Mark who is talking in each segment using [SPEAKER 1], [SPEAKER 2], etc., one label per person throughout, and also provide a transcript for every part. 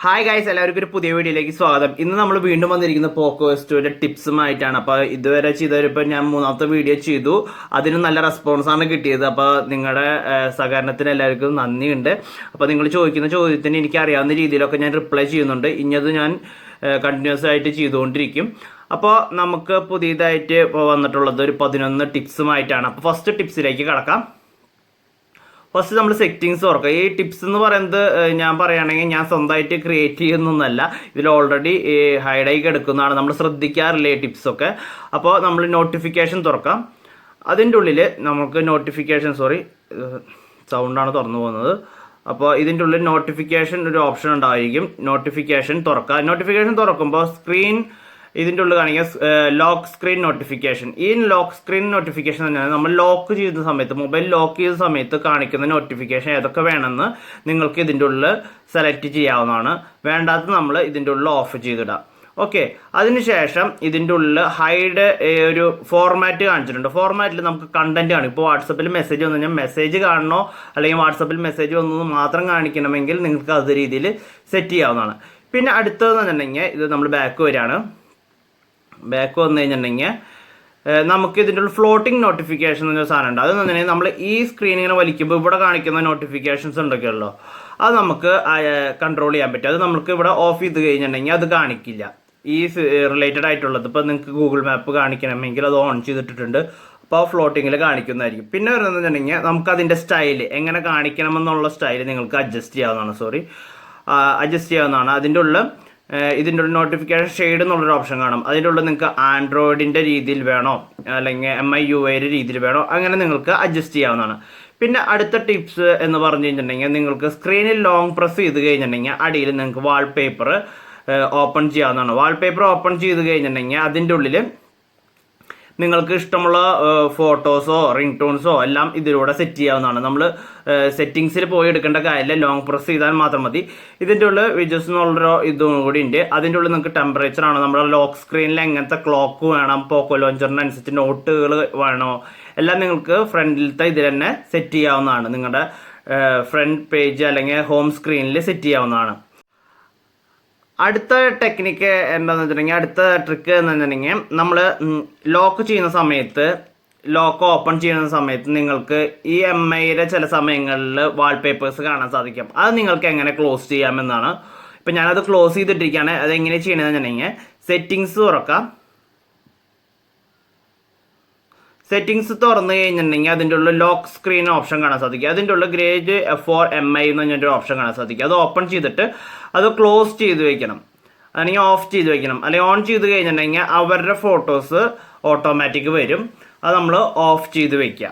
[SPEAKER 1] Hi guys, എല്ലാവർക്കും ഒരു പുതിയ വീഡിയോയിലേക്ക് സ്വാഗതം. ഇന്ന് നമ്മൾ വീണ്ടും വന്നിരിക്കുന്ന പോക്കോ എസ്2ന്റെ ടിപ്സുമായിട്ടാണ്. അപ്പോൾ ഇതുവരെ ചെയ്തവരിപ്പോൾ ഞാൻ മൂന്നാമത്തെ വീഡിയോ ചെയ്തു, അതിന് നല്ല റെസ്പോൺസാണ് കിട്ടിയത്. അപ്പോൾ നിങ്ങളുടെ സഹകരണത്തിന് എല്ലാവർക്കും നന്ദിയുണ്ട്. അപ്പോൾ നിങ്ങൾ ചോദിക്കുന്ന ചോദ്യത്തിന് എനിക്ക് അറിയാവുന്ന രീതിയിലൊക്കെ ഞാൻ റിപ്ലൈ ചെയ്യുന്നുണ്ട്. ഇനിയത് ഞാൻ കണ്ടിന്യൂസ് ആയിട്ട് ചെയ്തുകൊണ്ടിരിക്കും. അപ്പോൾ നമുക്ക് പുതിയതായിട്ട് വന്നിട്ടുള്ളത് ഒരു 11 ടിപ്സുമായിട്ടാണ്. അപ്പോൾ ഫസ്റ്റ് ടിപ്സിലേക്ക് കടക്കാം. ഫസ്റ്റ് നമ്മൾ സെറ്റിങ്സ് തുറക്കുക. ഈ ടിപ്സ് എന്ന് പറയുന്നത് ഞാൻ പറയുകയാണെങ്കിൽ ഞാൻ സ്വന്തമായിട്ട് ക്രിയേറ്റ് ചെയ്യുന്നൊന്നല്ല, ഇതിൽ ഓൾറെഡി ഹൈഡായി കിടക്കുന്നതാണ്. നമ്മൾ ശ്രദ്ധിക്കാറില്ല ഈ ടിപ്സൊക്കെ. അപ്പോൾ നമ്മൾ നോട്ടിഫിക്കേഷൻ തുറക്കാം. അതിൻ്റെ ഉള്ളിൽ നമുക്ക് സൗണ്ടാണ് തുറന്നു പോകുന്നത്. അപ്പോൾ ഇതിൻ്റെ ഉള്ളിൽ നോട്ടിഫിക്കേഷൻ ഒരു ഓപ്ഷൻ ഉണ്ടായിരിക്കും. നോട്ടിഫിക്കേഷൻ തുറക്കുക. നോട്ടിഫിക്കേഷൻ തുറക്കുമ്പോൾ ഇതിൻ്റെ ഉള്ളിൽ കാണിക്കുക ലോക്ക് സ്ക്രീൻ നോട്ടിഫിക്കേഷൻ. ഈ ലോക്ക് സ്ക്രീൻ നോട്ടിഫിക്കേഷൻ തന്നെയാണ് നമ്മൾ ലോക്ക് ചെയ്യുന്ന സമയത്ത്, മൊബൈൽ ലോക്ക് ചെയ്യുന്ന സമയത്ത് കാണിക്കുന്ന നോട്ടിഫിക്കേഷൻ ഏതൊക്കെ വേണമെന്ന് നിങ്ങൾക്ക് ഇതിൻ്റെ ഉള്ളിൽ സെലക്ട് ചെയ്യാവുന്നതാണ്. വേണ്ടാത്ത നമ്മൾ ഇതിൻ്റെ ഉള്ളിൽ ഓഫ് ചെയ്തിടാം. ഓക്കെ, അതിനുശേഷം ഇതിൻ്റെ ഉള്ളിൽ ഹൈഡ് ഒരു ഫോർമാറ്റ് കാണിച്ചിട്ടുണ്ട്. ഫോർമാറ്റിൽ നമുക്ക് കണ്ടന്റ് കാണും. ഇപ്പോൾ വാട്സപ്പിൽ മെസ്സേജ് വന്നു കഴിഞ്ഞാൽ മെസ്സേജ് കാണണോ അല്ലെങ്കിൽ വാട്സപ്പിൽ മെസ്സേജ് വന്നത് മാത്രം കാണിക്കണമെങ്കിൽ നിങ്ങൾക്ക് അത് രീതിയിൽ സെറ്റ് ചെയ്യാവുന്നതാണ്. പിന്നെ അടുത്തതെന്ന് പറഞ്ഞിട്ടുണ്ടെങ്കിൽ ഇത് നമ്മൾ ബാക്ക് വരികയാണ്. ബാക്ക് വന്നു കഴിഞ്ഞിട്ടുണ്ടെങ്കിൽ നമുക്ക് ഇതിൻ്റെ ഉള്ള ഫ്ലോട്ടിംഗ് നോട്ടിഫിക്കേഷൻ എന്നൊരു സാധനം ഉണ്ട്. അതെന്ന് പറഞ്ഞിട്ടുണ്ടെങ്കിൽ നമ്മൾ ഈ സ്ക്രീൻ ഇങ്ങനെ വലിക്കുമ്പോൾ ഇവിടെ കാണിക്കുന്ന നോട്ടിഫിക്കേഷൻസ് ഉണ്ടൊക്കെയല്ലോ, അത് നമുക്ക് കൺട്രോൾ ചെയ്യാൻ പറ്റും. അത് നമുക്ക് ഇവിടെ ഓഫ് ചെയ്ത് കഴിഞ്ഞിട്ടുണ്ടെങ്കിൽ അത് കാണിക്കില്ല. ഈ റിലേറ്റഡ് ആയിട്ടുള്ളത് ഇപ്പോൾ നിങ്ങൾക്ക് ഗൂഗിൾ മാപ്പ് കാണിക്കണമെങ്കിൽ അത് ഓൺ ചെയ്തിട്ടിട്ടുണ്ട്. അപ്പോൾ ആ ഫ്ലോട്ടിങ്ങിൽ കാണിക്കുന്നതായിരിക്കും. പിന്നെ വരുന്നത് വെച്ചിട്ടുണ്ടെങ്കിൽ നമുക്ക് അതിൻ്റെ സ്റ്റൈല് എങ്ങനെ കാണിക്കണമെന്നുള്ള സ്റ്റൈല് നിങ്ങൾക്ക് അഡ്ജസ്റ്റ് ചെയ്യാവുന്നതാണ്. അതിൻ്റെ ഉള്ളിൽ ഇതിൻ്റെ ഉള്ളിൽ നോട്ടിഫിക്കേഷൻ ഷെയ്ഡ് എന്നുള്ളൊരു ഓപ്ഷൻ കാണും. അതിൻ്റെ ഉള്ളിൽ നിങ്ങൾക്ക് ആൻഡ്രോയിഡിൻ്റെ രീതിയിൽ വേണോ അല്ലെങ്കിൽ MIUIയുടെ രീതിയിൽ വേണോ, അങ്ങനെ നിങ്ങൾക്ക് അഡ്ജസ്റ്റ് ചെയ്യാവുന്നതാണ്. പിന്നെ അടുത്ത ടിപ്സ് എന്ന് പറഞ്ഞു കഴിഞ്ഞിട്ടുണ്ടെങ്കിൽ നിങ്ങൾക്ക് സ്ക്രീനിൽ ലോങ് പ്രസ് ചെയ്ത് കഴിഞ്ഞിട്ടുണ്ടെങ്കിൽ അടിയിൽ നിങ്ങൾക്ക് വാൾപേപ്പർ ഓപ്പൺ ചെയ്യാവുന്നതാണ്. വാൾപേപ്പർ ഓപ്പൺ ചെയ്ത് കഴിഞ്ഞിട്ടുണ്ടെങ്കിൽ അതിൻ്റെ ഉള്ളിൽ നിങ്ങൾക്ക് ഇഷ്ടമുള്ള ഫോട്ടോസോ റിംഗ് ടോൺസോ എല്ലാം ഇതിലൂടെ സെറ്റ് ചെയ്യാവുന്നതാണ്. നമ്മൾ സെറ്റിങ്സിൽ പോയി എടുക്കേണ്ട കാര്യമില്ല, ലോങ് പ്രസ് ചെയ്താൽ മാത്രം മതി. ഇതിൻ്റെ ഉള്ളിൽ വിജസ് എന്നുള്ളൊരു ഇതും കൂടി ഉണ്ട്. അതിൻ്റെ ഉള്ളിൽ നിങ്ങൾക്ക് ടെമ്പറേച്ചർ ആണോ, നമ്മുടെ ലോക്ക് സ്ക്രീനിൽ എങ്ങനത്തെ ക്ലോക്ക് വേണം, പോക്കോ ലോഞ്ചറിനനുസരിച്ച് നോട്ടുകൾ വേണോ, എല്ലാം നിങ്ങൾക്ക് ഫ്രണ്ടിലത്തെ ഇതിൽ തന്നെ സെറ്റ് ചെയ്യാവുന്നതാണ്. നിങ്ങളുടെ ഫ്രണ്ട് പേജ് അല്ലെങ്കിൽ ഹോം സ്ക്രീനിൽ സെറ്റ് ചെയ്യാവുന്നതാണ്. അടുത്ത ടെക്നിക്ക് എന്താണെന്ന് വെച്ചിട്ടുണ്ടെങ്കിൽ, അടുത്ത ട്രിക്ക് എന്ന് വെച്ചിട്ടുണ്ടെങ്കിൽ, നമ്മൾ ലോക്ക് ചെയ്യുന്ന സമയത്ത്, ലോക്ക് ഓപ്പൺ ചെയ്യുന്ന സമയത്ത് നിങ്ങൾക്ക് ഈ MIയുടെ ചില സമയങ്ങളിൽ വാൾപേപ്പേഴ്സ് കാണാൻ സാധിക്കും. അത് നിങ്ങൾക്ക് എങ്ങനെ ക്ലോസ് ചെയ്യാമെന്നാണ്. ഇപ്പം ഞാനത് ക്ലോസ് ചെയ്തിട്ടിരിക്കുകയാണ്. അതെങ്ങനെ ചെയ്യണമെന്ന് വെച്ചിട്ടുണ്ടെങ്കിൽ സെറ്റിങ്സ് തുറക്കാം. സെറ്റിങ്സ് തുറന്നു കഴിഞ്ഞിട്ടുണ്ടെങ്കിൽ അതിൻ്റെ ഉള്ളിൽ ലോക്ക് സ്ക്രീൻ ഓപ്ഷൻ കാണാൻ സാധിക്കും. അതിൻ്റെ ഉള്ളിൽ ഗ്രേഡ് F4 MI എന്ന് പറഞ്ഞൊരു ഓപ്ഷൻ കാണാൻ സാധിക്കും. അത് ഓപ്പൺ ചെയ്തിട്ട് അത് ക്ലോസ് ചെയ്ത് വെക്കണം, അല്ലെങ്കിൽ ഓഫ് ചെയ്ത് വെക്കണം. അല്ലെങ്കിൽ ഓൺ ചെയ്ത് കഴിഞ്ഞിട്ടുണ്ടെങ്കിൽ അവരുടെ ഫോട്ടോസ് ഓട്ടോമാറ്റിക് വരും. അത് നമ്മൾ ഓഫ് ചെയ്ത് വെക്കുക.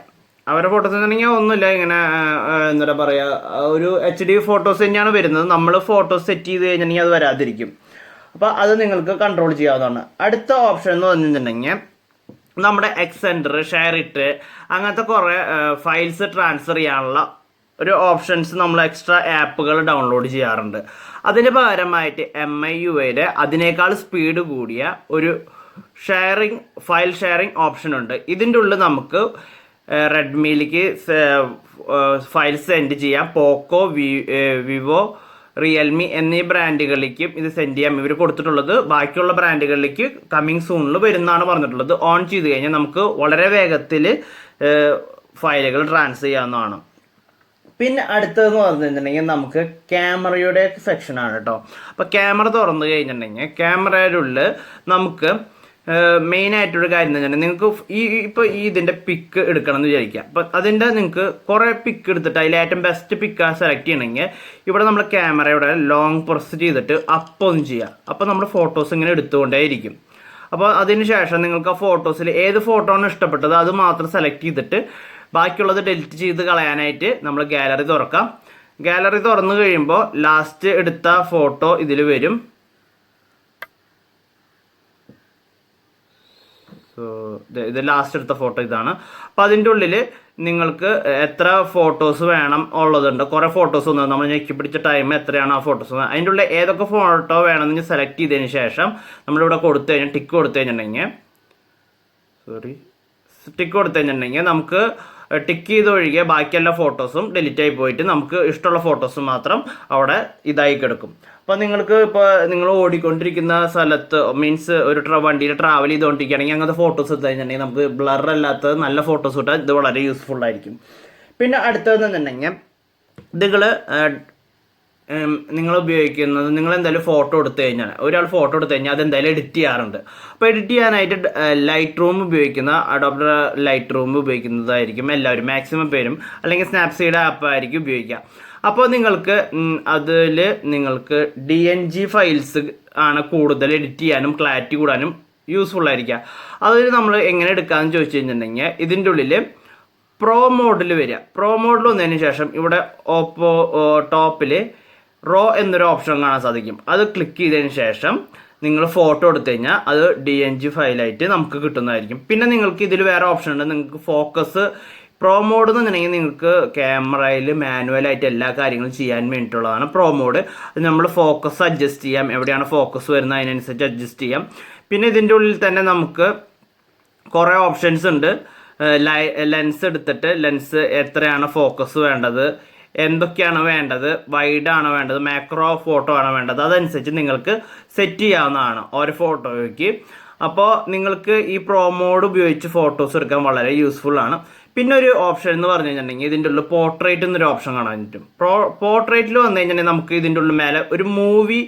[SPEAKER 1] അവരുടെ ഫോട്ടോസ് എന്നുണ്ടെങ്കിൽ ഒന്നുമില്ല, ഇങ്ങനെ എന്താ പറയുക, ഒരു HD ഫോട്ടോസ് തന്നെയാണ് വരുന്നത്. നമ്മൾ ഫോട്ടോസ് സെറ്റ് ചെയ്ത് കഴിഞ്ഞിട്ടുണ്ടെങ്കിൽ അത് വരാതിരിക്കും. അപ്പോൾ അത് നിങ്ങൾക്ക് കൺട്രോൾ ചെയ്യാവുന്നതാണ്. അടുത്ത ഓപ്ഷൻ എന്ന് പറഞ്ഞിട്ടുണ്ടെങ്കിൽ നമ്മുടെ എക്സെൻഡർ, ഷെയർ ഇറ്റ്, അങ്ങനത്തെ കുറേ ഫയൽസ് ട്രാൻസ്ഫർ ചെയ്യാനുള്ള ഒരു ഓപ്ഷൻസ് നമ്മൾ എക്സ്ട്രാ ആപ്പുകൾ ഡൗൺലോഡ് ചെയ്യാറുണ്ട്. അതിന് പകരമായിട്ട് MIUIയുടെ അതിനേക്കാൾ സ്പീഡ് കൂടിയ ഒരു ഫയൽ ഷെയറിംഗ് ഓപ്ഷൻ ഉണ്ട്. ഇതിൻ്റെ ഉള്ളിൽ നമുക്ക് റെഡ്മിയിലേക്ക് ഫയൽ സെൻഡ് ചെയ്യാം. പോക്കോ, വിവോ, റിയൽമി എന്നീ ബ്രാൻഡുകളിലേക്കും ഇത് സെൻഡ് ചെയ്യാം. ഇവർ കൊടുത്തിട്ടുള്ളത് ബാക്കിയുള്ള ബ്രാൻഡുകളിലേക്ക് കമ്മിങ് സൂണിൽ വരുന്നതാണ് പറഞ്ഞിട്ടുള്ളത്. ഓൺ ചെയ്ത് കഴിഞ്ഞാൽ നമുക്ക് വളരെ വേഗത്തിൽ ഫയലുകൾ ട്രാൻസ്ഫർ ചെയ്യാവുന്നതാണ്. പിന്നെ അടുത്തതെന്ന് പറഞ്ഞിട്ടുണ്ടെങ്കിൽ നമുക്ക് ക്യാമറയുടെ സെക്ഷനാണ് കേട്ടോ. അപ്പോൾ ക്യാമറ തുറന്നു കഴിഞ്ഞിട്ടുണ്ടെങ്കിൽ ക്യാമറയുടെ ഉള്ളിൽ നമുക്ക് മെയിനായിട്ടൊരു കാര്യം എന്ന് വെച്ചിട്ടുണ്ടെങ്കിൽ, നിങ്ങൾക്ക് ഇപ്പോൾ ഇതിൻ്റെ പിക്ക് എടുക്കണം എന്ന് വിചാരിക്കുക. അപ്പം അതിൻ്റെ നിങ്ങൾക്ക് കുറേ പിക്ക് എടുത്തിട്ട് അതിൽ ഏറ്റവും ബെസ്റ്റ് പിക്ക് സെലക്ട് ചെയ്യണമെങ്കിൽ ഇവിടെ നമ്മൾ ക്യാമറയുടെ ലോങ് പ്രസ് ചെയ്തിട്ട് അപ്പ് ഒന്ന് ചെയ്യുക. അപ്പോൾ നമ്മൾ ഫോട്ടോസ് ഇങ്ങനെ എടുത്തുകൊണ്ടേയിരിക്കും. അപ്പോൾ അതിന് ശേഷം നിങ്ങൾക്ക് ആ ഫോട്ടോസിൽ ഏത് ഫോട്ടോ ആണ് ഇഷ്ടപ്പെട്ടത് അത് മാത്രം സെലക്ട് ചെയ്തിട്ട് ബാക്കിയുള്ളത് ഡിലീറ്റ് ചെയ്ത് കളയാനായിട്ട് നമ്മൾ ഗാലറി തുറക്കാം. ഗാലറി തുറന്നു കഴിയുമ്പോൾ ലാസ്റ്റ് എടുത്ത ഫോട്ടോ ഇതിൽ വരും. ഇത് ലാസ്റ്റ് എടുത്ത ഫോട്ടോ ഇതാണ്. അപ്പോൾ അതിൻ്റെ ഉള്ളിൽ നിങ്ങൾക്ക് എത്ര ഫോട്ടോസ് വേണം ഉള്ളതുണ്ട്. കുറേ ഫോട്ടോസ് ഒന്നും നമ്മൾ ഞെക്കി പിടിച്ച ടൈം എത്രയാണ് ആ ഫോട്ടോസ്, അതിൻ്റെ ഉള്ളിൽ ഏതൊക്കെ ഫോട്ടോ വേണമെന്ന് സെലക്ട് ചെയ്തതിന് ശേഷം നമ്മളിവിടെ കൊടുത്തു കഴിഞ്ഞാൽ ടിക്ക് കൊടുത്തു കഴിഞ്ഞിട്ടുണ്ടെങ്കിൽ നമുക്ക് ടിക്ക് ചെയ്ത് ഒഴികെ ബാക്കി എല്ലാ ഫോട്ടോസും ഡിലീറ്റ് ആയി പോയിട്ട് നമുക്ക് ഇഷ്ടമുള്ള ഫോട്ടോസ് മാത്രം അവിടെ ഇതായി കിടക്കും. അപ്പോൾ അപ്പോൾ നിങ്ങൾക്ക് ഇപ്പോൾ നിങ്ങൾ ഓടിക്കൊണ്ടിരിക്കുന്ന സ്ഥലത്ത് മീൻസ് ഒരു വണ്ടിയിൽ ട്രാവൽ ചെയ്തുകൊണ്ടിരിക്കുകയാണെങ്കിൽ അങ്ങനത്തെ ഫോട്ടോസ് എടുത്തു കഴിഞ്ഞിട്ടുണ്ടെങ്കിൽ നമുക്ക് ബ്ലർ അല്ലാത്ത നല്ല ഫോട്ടോസ് കിട്ടാൻ ഇത് വളരെ യൂസ്ഫുൾ ആയിരിക്കും. പിന്നെ അടുത്തതെന്നുണ്ടെങ്കിൽ നിങ്ങൾ ഉപയോഗിക്കുന്നത്, നിങ്ങൾ എന്തായാലും ഫോട്ടോ എടുത്തു കഴിഞ്ഞാൽ, ഒരാൾ ഫോട്ടോ എടുത്തു കഴിഞ്ഞാൽ അതെന്തായാലും എഡിറ്റ് ചെയ്യാറുണ്ട്. അപ്പോൾ എഡിറ്റ് ചെയ്യാനായിട്ട് ലൈറ്റ് റൂം ഉപയോഗിക്കുന്ന, അഡോബ് ലൈറ്റ് റൂം ഉപയോഗിക്കുന്നതായിരിക്കും എല്ലാവരും, മാക്സിമം പേരും, അല്ലെങ്കിൽ സ്നാപ്സീഡ് ആപ്പ് ആയിരിക്കും ഉപയോഗിക്കുക. അപ്പോൾ നിങ്ങൾക്ക് നിങ്ങൾക്ക് DNG ഫയൽസ് ആണ് കൂടുതൽ എഡിറ്റ് ചെയ്യാനും ക്ലാരിറ്റി കൂടാനും യൂസ്ഫുൾ ആയിരിക്കുക. അതിൽ നമ്മൾ എങ്ങനെ എടുക്കാമെന്ന് ചോദിച്ചു കഴിഞ്ഞിട്ടുണ്ടെങ്കിൽ ഇതിൻ്റെ ഉള്ളിൽ പ്രോ മോഡിൽ വരിക. പ്രോ മോഡിൽ വന്നതിന് ശേഷം ഇവിടെ ടോപ്പിൽ റോ എന്നൊരു ഓപ്ഷൻ കാണാൻ സാധിക്കും. അത് ക്ലിക്ക് ചെയ്തതിന് ശേഷം നിങ്ങൾ ഫോട്ടോ എടുത്തു കഴിഞ്ഞാൽ അത് DNG ഫയലായിട്ട് നമുക്ക് കിട്ടുന്നതായിരിക്കും. പിന്നെ നിങ്ങൾക്ക് ഇതിൽ വേറെ ഓപ്ഷൻ ഉണ്ട്. നിങ്ങൾക്ക് ഫോക്കസ് പ്രോ മോഡ് എന്ന് പറഞ്ഞിട്ടുണ്ടെങ്കിൽ നിങ്ങൾക്ക് ക്യാമറയിൽ മാനുവലായിട്ട് എല്ലാ കാര്യങ്ങളും ചെയ്യാൻ വേണ്ടിയിട്ടുള്ളതാണ് പ്രോ മോഡ്. അത് നമ്മൾ ഫോക്കസ് അഡ്ജസ്റ്റ് ചെയ്യാം, എവിടെയാണ് ഫോക്കസ് വരുന്നത് അതിനനുസരിച്ച് അഡ്ജസ്റ്റ് ചെയ്യാം. പിന്നെ ഇതിൻ്റെ ഉള്ളിൽ തന്നെ നമുക്ക് കുറേ ഓപ്ഷൻസ് ഉണ്ട്. ലെൻസ് എടുത്തിട്ട് ലെൻസ് എത്രയാണ് ഫോക്കസ് വേണ്ടത്, എന്തൊക്കെയാണ് വേണ്ടത്, വൈഡാണോ വേണ്ടത്, മാക്രോ ഫോട്ടോ ആണോ വേണ്ടത്, അതനുസരിച്ച് നിങ്ങൾക്ക് സെറ്റ് ചെയ്യാവുന്നതാണ് ഓരോ ഫോട്ടോയ്ക്ക്. അപ്പോൾ നിങ്ങൾക്ക് ഈ പ്രോ മോഡ് ഉപയോഗിച്ച് ഫോട്ടോസ് എടുക്കാൻ വളരെ യൂസ്ഫുൾ ആണ്. പിന്നെ ഒരു ഓപ്ഷൻ എന്ന് പറഞ്ഞു കഴിഞ്ഞിട്ടുണ്ടെങ്കിൽ ഇതിൻ്റെ ഉള്ളിൽ പോർട്രേറ്റ് എന്നൊരു ഓപ്ഷൻ കാണാൻ പറ്റും. പോർട്രേറ്റിൽ വന്നു കഴിഞ്ഞിട്ടുണ്ടെങ്കിൽ നമുക്ക് ഇതിൻ്റെ ഉള്ളിൽ മേലെ ഒരു മൂവി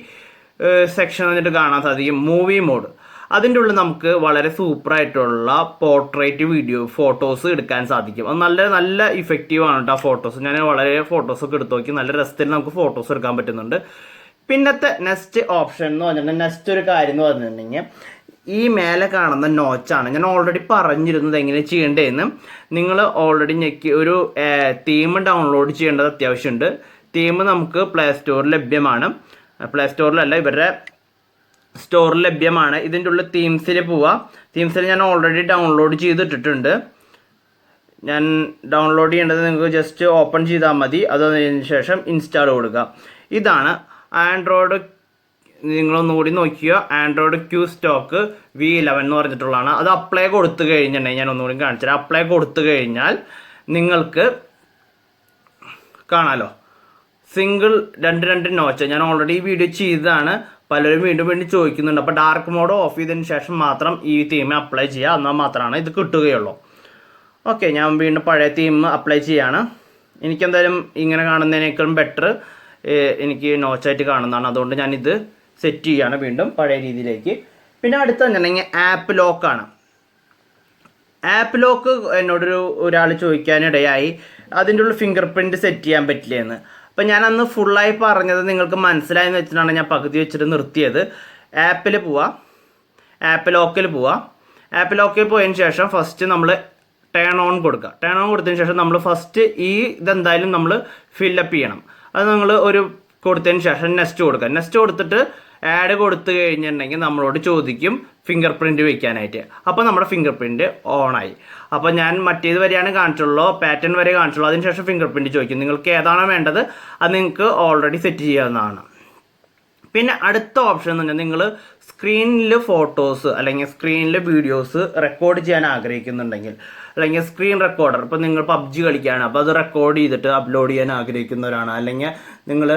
[SPEAKER 1] സെക്ഷൻ എന്നിട്ട് കാണാൻ സാധിക്കും, മൂവി മോഡ്. അതിൻ്റെ ഉള്ളിൽ നമുക്ക് വളരെ സൂപ്പറായിട്ടുള്ള പോർട്രേറ്റ് ഫോട്ടോസ് എടുക്കാൻ സാധിക്കും. അത് നല്ല നല്ല ഇഫക്റ്റീവാണ് കേട്ടോ ആ ഫോട്ടോസ്. ഞാൻ വളരെ ഫോട്ടോസൊക്കെ എടുത്ത് നോക്കി, നല്ല രസത്തിൽ നമുക്ക് ഫോട്ടോസ് എടുക്കാൻ പറ്റുന്നുണ്ട്. പിന്നത്തെ നെക്സ്റ്റ് ഓപ്ഷൻ എന്ന് പറഞ്ഞിട്ടുണ്ടെങ്കിൽ, നെക്സ്റ്റ് ഒരു കാര്യം എന്ന് പറഞ്ഞിട്ടുണ്ടെങ്കിൽ ഈ മേലെ കാണുന്ന നോച്ചാണ്. ഞാൻ ഓൾറെഡി പറഞ്ഞിരുന്നത് എങ്ങനെ ചെയ്യേണ്ടതെന്ന്. നിങ്ങൾ ഓൾറെഡി ഒരു തീം ഡൗൺലോഡ് ചെയ്യേണ്ടത് അത്യാവശ്യമുണ്ട്. തീം നമുക്ക് പ്ലേ സ്റ്റോറിൽ ലഭ്യമാണ്, പ്ലേ സ്റ്റോറിലല്ല ഇവരുടെ സ്റ്റോറിൽ ലഭ്യമാണ്. ഇതിൻ്റെ ഉള്ളിൽ തീംസിൽ പോവാം. തീംസിൽ ഞാൻ ഓൾറെഡി ഡൗൺലോഡ് ചെയ്തിട്ടിട്ടുണ്ട്. ഞാൻ ഡൗൺലോഡ് ചെയ്യേണ്ടത് നിങ്ങൾക്ക് ജസ്റ്റ് ഓപ്പൺ ചെയ്താൽ മതി. അതിന് ശേഷം ഇൻസ്റ്റാൾ കൊടുക്കുക. ഇതാണ് ആൻഡ്രോയിഡ്. നിങ്ങളൊന്നുകൂടി നോക്കിയോ, ആൻഡ്രോയിഡ് ക്യൂ സ്റ്റോക്ക് V11 എന്ന് പറഞ്ഞിട്ടുള്ളതാണ്. അത് അപ്ലൈ കൊടുത്തു കഴിഞ്ഞിട്ടുണ്ടെങ്കിൽ ഞാൻ ഒന്നുകൂടി കാണിച്ചു തരാം. അപ്ലൈ കൊടുത്തു കഴിഞ്ഞാൽ നിങ്ങൾക്ക് കാണാമല്ലോ സിംഗിൾ രണ്ട് നോച്ച്. ഞാൻ ഓൾറെഡി ഈ വീഡിയോ ചെയ്തതാണ്, പലരും വീണ്ടും ചോദിക്കുന്നുണ്ട്. അപ്പോൾ ഡാർക്ക് മോഡ് ഓഫ് ചെയ്തതിന് ശേഷം മാത്രം ഈ തീം അപ്ലൈ ചെയ്യുക, എന്നാൽ മാത്രമാണ് ഇത് കിട്ടുകയുള്ളൂ. ഓക്കെ, ഞാൻ വീണ്ടും പഴയ തീം അപ്ലൈ ചെയ്യാണ്. എനിക്കെന്തായാലും ഇങ്ങനെ കാണുന്നതിനേക്കാളും ബെറ്റർ എനിക്ക് നോച്ചായിട്ട് കാണുന്നതാണ്. അതുകൊണ്ട് ഞാനിത് സെറ്റ് ചെയ്യുകയാണ് വീണ്ടും പഴയ രീതിയിലേക്ക്. പിന്നെ അടുത്ത തന്നെയാണെങ്കിൽ ആപ്പ് ലോക്കാണ്. ആപ്പ് ലോക്ക് ഒരാൾ ചോദിക്കാനിടയായി, അതിൻ്റെ ഉള്ള ഫിംഗർ പ്രിൻറ്റ് സെറ്റ് ചെയ്യാൻ പറ്റില്ല എന്ന്. അപ്പം ഞാൻ അന്ന് ഫുള്ളായി പറഞ്ഞത് നിങ്ങൾക്ക് മനസ്സിലായെന്ന് വെച്ചിട്ടാണ് ഞാൻ പകുതി വെച്ചിട്ട് നിർത്തിയത്. ആപ്പിൽ പോവാം, ആപ്പ് ലോക്കിൽ പോവാം. ആപ്പ് ലോക്കിൽ പോയതിന് ശേഷം ഫസ്റ്റ് നമ്മൾ ടേൺ ഓൺ കൊടുക്കുക. ടേൺ ഓൺ കൊടുത്തതിന് ശേഷം നമ്മൾ ഫസ്റ്റ് ഇതെന്തായാലും നമ്മൾ ഫില്ലപ്പ് ചെയ്യണം. അത് നിങ്ങൾ കൊടുത്തതിന് ശേഷം നെക്സ്റ്റ് കൊടുക്കുക. നെക്സ്റ്റ് കൊടുത്തിട്ട് ആഡ് കൊടുത്തു കഴിഞ്ഞിട്ടുണ്ടെങ്കിൽ നമ്മളോട് ചോദിക്കും ഫിംഗർ പ്രിൻറ്റ് വയ്ക്കാനായിട്ട്. അപ്പോൾ നമ്മുടെ ഫിംഗർ പ്രിൻറ്റ് ഓണായി. അപ്പോൾ ഞാൻ മറ്റേത് വരെയാണ് കാണിച്ചുള്ളൂ, പാറ്റേൺ വരെ കാണിച്ചുള്ളൂ. അതിനുശേഷം ഫിംഗർ പ്രിൻറ്റ് ചോദിക്കും. നിങ്ങൾക്ക് ഏതാണോ വേണ്ടത് അത് നിങ്ങൾക്ക് ഓൾറെഡി സെറ്റ് ചെയ്യാവുന്നതാണ്. പിന്നെ അടുത്ത ഓപ്ഷൻ എന്ന് പറഞ്ഞാൽ നിങ്ങൾ സ്ക്രീനിൽ ഫോട്ടോസ് അല്ലെങ്കിൽ സ്ക്രീനിൽ വീഡിയോസ് റെക്കോർഡ് ചെയ്യാൻ ആഗ്രഹിക്കുന്നുണ്ടെങ്കിൽ, അല്ലെങ്കിൽ സ്ക്രീൻ റെക്കോർഡർ, ഇപ്പോൾ നിങ്ങൾ PUBG കളിക്കുകയാണ്, അപ്പോൾ അത് റെക്കോർഡ് ചെയ്തിട്ട് അപ്ലോഡ് ചെയ്യാൻ ആഗ്രഹിക്കുന്നവരാണ്, അല്ലെങ്കിൽ നിങ്ങൾ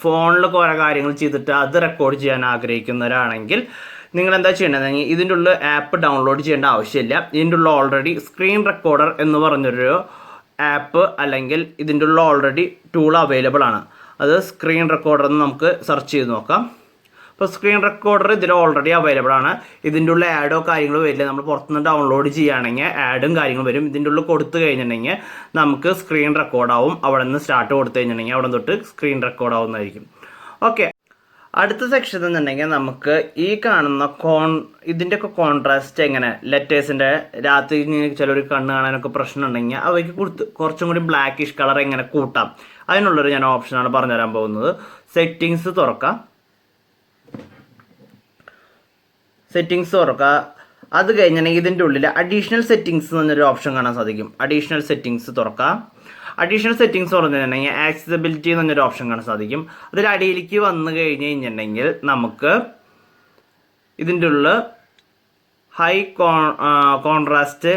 [SPEAKER 1] ഫോണിൽ കുറേ കാര്യങ്ങൾ ചെയ്തിട്ട് അത് റെക്കോർഡ് ചെയ്യാൻ ആഗ്രഹിക്കുന്നവരാണെങ്കിൽ നിങ്ങൾ എന്താ ചെയ്യേണ്ടതെങ്കിൽ ഇതിൻ്റെ ഉള്ളിൽ ആപ്പ് ഡൗൺലോഡ് ചെയ്യേണ്ട ആവശ്യമില്ല. ഇതിൻ്റെ ഉള്ളിൽ ഓൾറെഡി സ്ക്രീൻ റെക്കോർഡർ എന്ന് പറഞ്ഞൊരു ആപ്പ് അല്ലെങ്കിൽ ഇതിൻ്റെ ഉള്ളിൽ ഓൾറെഡി ടൂൾ അവൈലബിൾ ആണ്. അത് സ്ക്രീൻ റെക്കോർഡർ എന്ന് നമുക്ക് സെർച്ച് ചെയ്ത് നോക്കാം. അപ്പോൾ സ്ക്രീൻ റെക്കോർഡർ ഇതിൽ ഓൾറെഡി അവൈലബിൾ ആണ്. ഇതിൻ്റെ ഉള്ളിൽ ആഡോ കാര്യങ്ങളോ വരില്ല. നമ്മൾ പുറത്തുനിന്ന് ഡൗൺലോഡ് ചെയ്യുകയാണെങ്കിൽ ആഡും കാര്യങ്ങളും വരും. ഇതിൻ്റെ ഉള്ളിൽ കൊടുത്തു കഴിഞ്ഞിട്ടുണ്ടെങ്കിൽ നമുക്ക് സ്ക്രീൻ റെക്കോർഡാവും. അവിടെ നിന്ന് സ്റ്റാർട്ട് കൊടുത്തു കഴിഞ്ഞിട്ടുണ്ടെങ്കിൽ അവിടെ തൊട്ട് സ്ക്രീൻ റെക്കോർഡ് ആവുന്നതായിരിക്കും. ഓക്കെ, അടുത്ത സെക്ഷൻ എന്നുണ്ടെങ്കിൽ നമുക്ക് ഈ കാണുന്ന ഇതിൻ്റെയൊക്കെ കോൺട്രാസ്റ്റ് എങ്ങനെ, ലെറ്റേഴ്സിൻ്റെ രാത്രി ചിലർ കണ്ണ് കാണാനൊക്കെ പ്രശ്നം ഉണ്ടെങ്കിൽ അവയ്ക്ക് കുറച്ചും കൂടി ബ്ലാക്കിഷ് കളർ എങ്ങനെ കൂട്ടാം, അതിനുള്ളൊരു ഞാൻ ഓപ്ഷനാണ് പറഞ്ഞുതരാൻ പോകുന്നത്. സെറ്റിങ്സ് തുറക്കാം. അത് കഴിഞ്ഞിട്ടുണ്ടെങ്കിൽ ഇതിൻ്റെ ഉള്ളിൽ അഡീഷണൽ സെറ്റിങ്സ് എന്നൊരു ഓപ്ഷൻ കാണാൻ സാധിക്കും. അഡീഷണൽ സെറ്റിങ്സ് തുറക്കാം. അഡീഷണൽ സെറ്റിങ്സ് പറഞ്ഞിട്ടുണ്ടെങ്കിൽ ആക്സസിബിലിറ്റി എന്നൊരു ഓപ്ഷൻ കാണാൻ സാധിക്കും. അതിൽ അടിയിലേക്ക് വന്നു കഴിഞ്ഞിട്ടുണ്ടെങ്കിൽ നമുക്ക് ഇതിൻ്റെ ഉള്ളിൽ ഹൈ കോൺട്രാസ്റ്റ്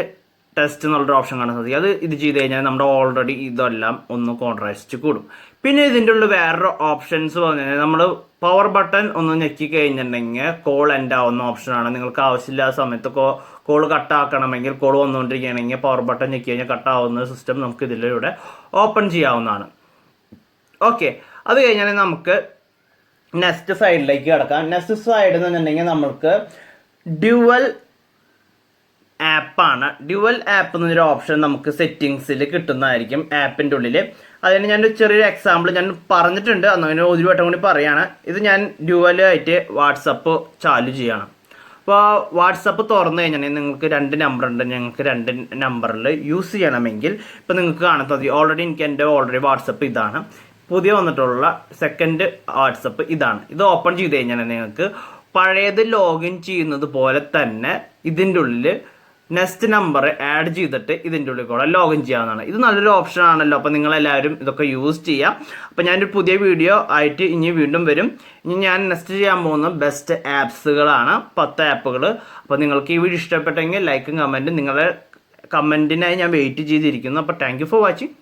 [SPEAKER 1] ടെസ്റ്റ് എന്നുള്ളൊരു ഓപ്ഷൻ കാണാൻ സാധിക്കും. അത് ഇത് ചെയ്ത് കഴിഞ്ഞാൽ നമ്മുടെ ഓൾറെഡി ഇതെല്ലാം ഒന്ന് കോൺട്രാസ്റ്റ് കൂടും. പിന്നെ ഇതിൻ്റെ ഉള്ളിൽ വേറൊരു ഓപ്ഷൻസ് പറഞ്ഞു കഴിഞ്ഞാൽ നമ്മൾ പവർ ബട്ടൺ ഒന്ന് ഞെക്കി കഴിഞ്ഞിട്ടുണ്ടെങ്കിൽ കോൾ എൻഡ് ആവുന്ന ഓപ്ഷനാണ്. നിങ്ങൾക്ക് ആവശ്യമില്ലാത്ത സമയത്ത് കോൾ കട്ടാക്കണമെങ്കിൽ, കോൾ വന്നുകൊണ്ടിരിക്കുകയാണെങ്കിൽ പവർ ബട്ടൺ ഞെക്കി കഴിഞ്ഞാൽ കട്ടാവുന്ന സിസ്റ്റം നമുക്ക് ഇതിലൂടെ ഓപ്പൺ ചെയ്യാവുന്നതാണ്. ഓക്കെ, അത് കഴിഞ്ഞാൽ നമുക്ക് നെക്സ്റ്റ് സൈഡിലേക്ക് കിടക്കാം. നെക്സ്റ്റ് സൈഡ് എന്ന് പറഞ്ഞിട്ടുണ്ടെങ്കിൽ നമുക്ക് ഡ്യുവൽ ആപ്പാണ്. ഡ്യുവൽ ആപ്പ് എന്നൊരു ഓപ്ഷൻ നമുക്ക് സെറ്റിങ്സിൽ കിട്ടുന്നതായിരിക്കും ആപ്പിൻ്റെ ഉള്ളിൽ. അതിന് ഞാനൊരു ചെറിയൊരു എക്സാമ്പിൾ ഞാൻ പറഞ്ഞിട്ടുണ്ട്, അങ്ങനെ ഒരു വട്ടം കൂടി പറയുകയാണ്. ഇത് ഞാൻ ഡ്യുവലായിട്ട് വാട്സപ്പ് ചാലു ചെയ്യണം. അപ്പോൾ വാട്സപ്പ് തുറന്നു കഴിഞ്ഞാൽ നിങ്ങൾക്ക് 2 നമ്പർ ഉണ്ട്. ഞങ്ങൾക്ക് 2 നമ്പറിൽ യൂസ് ചെയ്യണമെങ്കിൽ ഇപ്പോൾ നിങ്ങൾക്ക് കാണാൻ സാധിക്കും. എൻ്റെ വാട്സപ്പ് ഇതാണ്. പുതിയ വന്നിട്ടുള്ള സെക്കൻഡ് വാട്സപ്പ് ഇതാണ്. ഇത് ഓപ്പൺ ചെയ്ത് കഴിഞ്ഞാൽ നിങ്ങൾക്ക് പഴയത് ലോഗിൻ ചെയ്യുന്നത് പോലെ തന്നെ ഇതിൻ്റെ ഉള്ളിൽ നെക്സ്റ്റ് നമ്പർ ആഡ് ചെയ്തിട്ട് ഇതിൻ്റെ ഉള്ളിൽ കൂടെ ലോഗിൻ ചെയ്യാവുന്നതാണ്. ഇത് നല്ലൊരു ഓപ്ഷൻ ആണല്ലോ. അപ്പോൾ നിങ്ങളെല്ലാവരും ഇതൊക്കെ യൂസ് ചെയ്യാം. അപ്പോൾ ഞാനൊരു പുതിയ വീഡിയോ ആയിട്ട് ഇനി വീണ്ടും വരും. ഇനി ഞാൻ നെക്സ്റ്റ് ചെയ്യാൻ പോകുന്ന ബെസ്റ്റ് ആപ്സുകളാണ്, 10 ആപ്പുകൾ. അപ്പോൾ നിങ്ങൾക്ക് ഈ വീഡിയോ ഇഷ്ടപ്പെട്ടെങ്കിൽ ലൈക്കും കമൻറ്റും, നിങ്ങളുടെ കമൻറ്റിനായി ഞാൻ വെയിറ്റ് ചെയ്തിരിക്കുന്നു. അപ്പോൾ താങ്ക് യു ഫോർ വാച്ചിങ്.